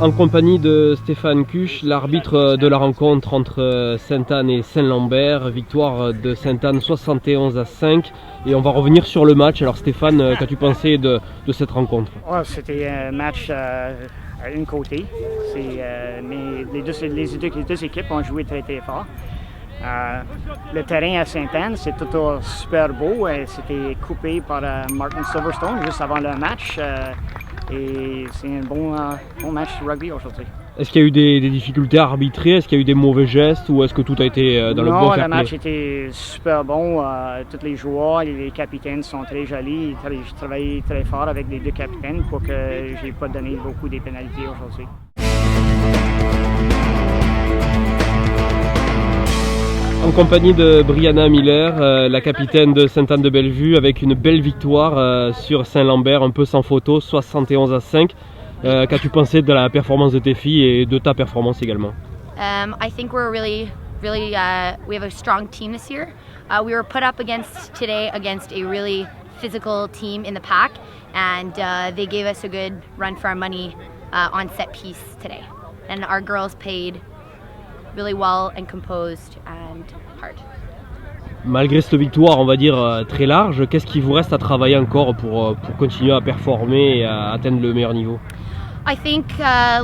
En compagnie de Stéphane Cuche, l'arbitre de la rencontre entre Sainte-Anne et Saint-Lambert, victoire de Sainte-Anne 71-5. Et on va revenir sur le match. Alors Stéphane, qu'as-tu pensé de cette rencontre? C'était un match à une côté. Mais les deux équipes ont joué très très fort. Le terrain à Sainte-Anne, c'est tout super beau. C'était coupé par Martin Silverstone juste avant le match. Et c'est un bon match de rugby aujourd'hui. Est-ce qu'il y a eu des difficultés à arbitrer? Est-ce qu'il y a eu des mauvais gestes ou est-ce que tout a été dans le bon fair play? Non, le match était super bon. Tous les joueurs et les capitaines sont très jolis. J'ai travaillé très fort avec les deux capitaines pour que je n'ai pas donné beaucoup de pénalités aujourd'hui. En compagnie de Brianna Miller, la capitaine de Sainte-Anne-de-Bellevue, avec une belle victoire sur Saint-Lambert, un peu sans photo, 71-5. Qu'as-tu pensé de la performance de tes filles et de ta performance également? I think we're really we have a strong team this year. We were put up against a really physical team in the pack, and they gave us a good run for our money on set piece today. And our girls played really well and composed and hard. Malgré cette victoire, on va dire très large, qu'est-ce qui vous reste à travailler encore pour continuer à performer et à atteindre le meilleur niveau? I think,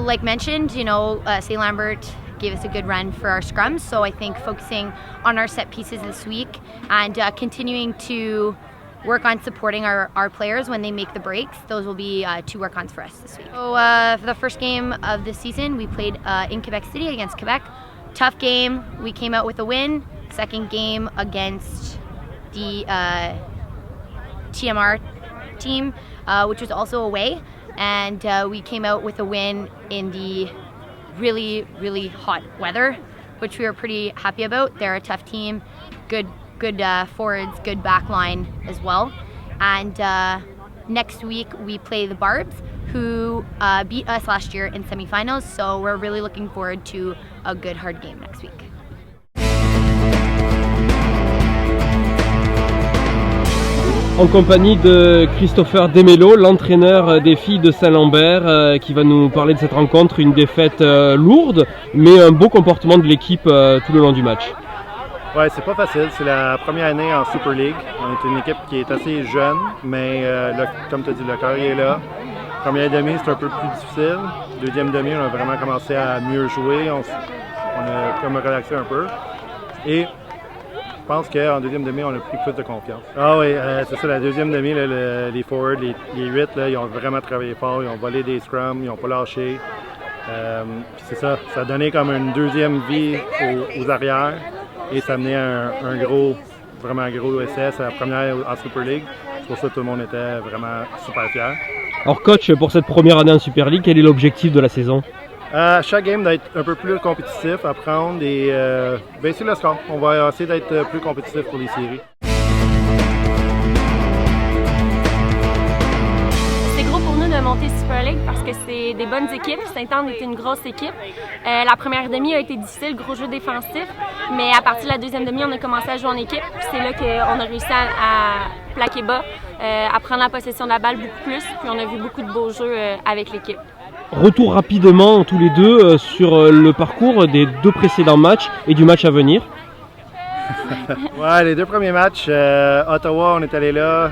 like mentioned, St. Lambert gave us a good run for our scrums, so I think focusing on our set pieces this week and continuing to work on supporting our players when they make the breaks. Those will be two work-ons for us this week. So for the first game of the season, we played in Quebec City against Quebec. Tough game. We came out with a win. Second game against the TMR team, which was also away. And we came out with a win in the really, really hot weather, which we were pretty happy about. They're a tough team, good forwards, good back line as well. And next week we play the Barbs, who beat us last year in semifinals. So we're really looking forward to a good hard game next week. En compagnie de Christopher Demelo, l'entraîneur des filles de Saint-Lambert, qui va nous parler de cette rencontre, une défaite lourde, mais un beau comportement de l'équipe tout le long du match. Ouais, c'est pas facile, c'est la première année en Super League. On est une équipe qui est assez jeune, mais comme tu as dit, le cœur est là. Première demi, c'est un peu plus difficile. Deuxième demi, on a vraiment commencé à mieux jouer, on a comme relaxé un peu. Et je pense qu'en deuxième demi, on a pris plus de confiance. Ah oui, c'est ça, la deuxième demi, là, les forwards, les 8, là, ils ont vraiment travaillé fort, ils ont volé des scrums, ils n'ont pas lâché. C'est ça, ça a donné comme une deuxième vie aux arrières et ça a amené vraiment un gros SS à la première en Super League. C'est pour ça que tout le monde était vraiment super fier. Alors coach, pour cette première année en Super League, quel est l'objectif de la saison? Chaque game d'être un peu plus compétitif, apprendre et baisser le score. On va essayer d'être plus compétitif pour les séries. C'est gros pour nous de monter Super League parce que c'est des bonnes équipes. Sainte-Anne était une grosse équipe. La première demi a été difficile, gros jeu défensif, mais à partir de la deuxième demi, on a commencé à jouer en équipe. C'est là qu'on a réussi à plaquer bas, à prendre la possession de la balle beaucoup plus, puis on a vu beaucoup de beaux jeux avec l'équipe. Retour rapidement tous les deux sur le parcours des deux précédents matchs et du match à venir. Ouais, les deux premiers matchs, Ottawa, on est allé là,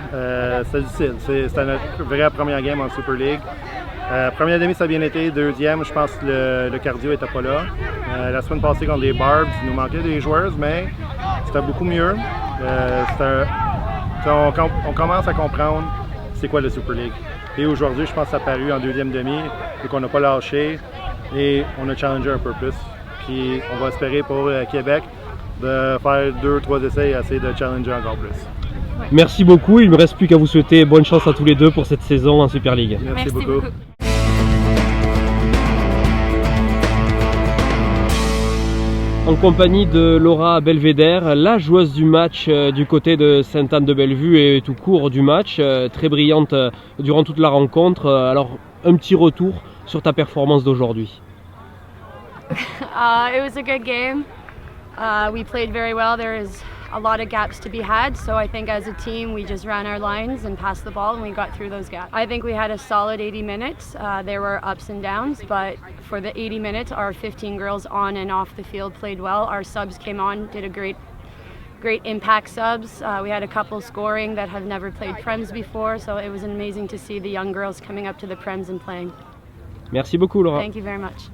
c'était difficile. C'était notre vraie première game en Super League. Première demi, ça a bien été. Deuxième, je pense que le cardio n'était pas là. La semaine passée contre les Barbs, il nous manquait des joueurs, mais c'était beaucoup mieux. On commence à comprendre c'est quoi le Super League. Et aujourd'hui, je pense que ça a paru en deuxième demi et qu'on n'a pas lâché et on a challengé un peu plus. Puis on va espérer pour Québec de faire 2-3 essais et essayer de challenger encore plus. Merci beaucoup, il ne me reste plus qu'à vous souhaiter bonne chance à tous les deux pour cette saison en Super League. Merci beaucoup. En compagnie de Laura Belvédère, la joueuse du match du côté de Sainte-Anne-de-Bellevue et tout court du match, très brillante durant toute la rencontre. Alors, un petit retour sur ta performance d'aujourd'hui. It was a good game. We played very well. There was a lot of gaps to be had. So I think as a team, we just ran our lines and passed the ball, and we got through those gaps. I think we had a solid 80 minutes. There were ups and downs, but for the 80 minutes, our 15 girls on and off the field played well. Our subs came on, did a great impact subs. We had a couple scoring that have never played Prems before, so it was amazing to see the young girls coming up to the Prems and playing. Merci beaucoup, Laura. Thank you very much.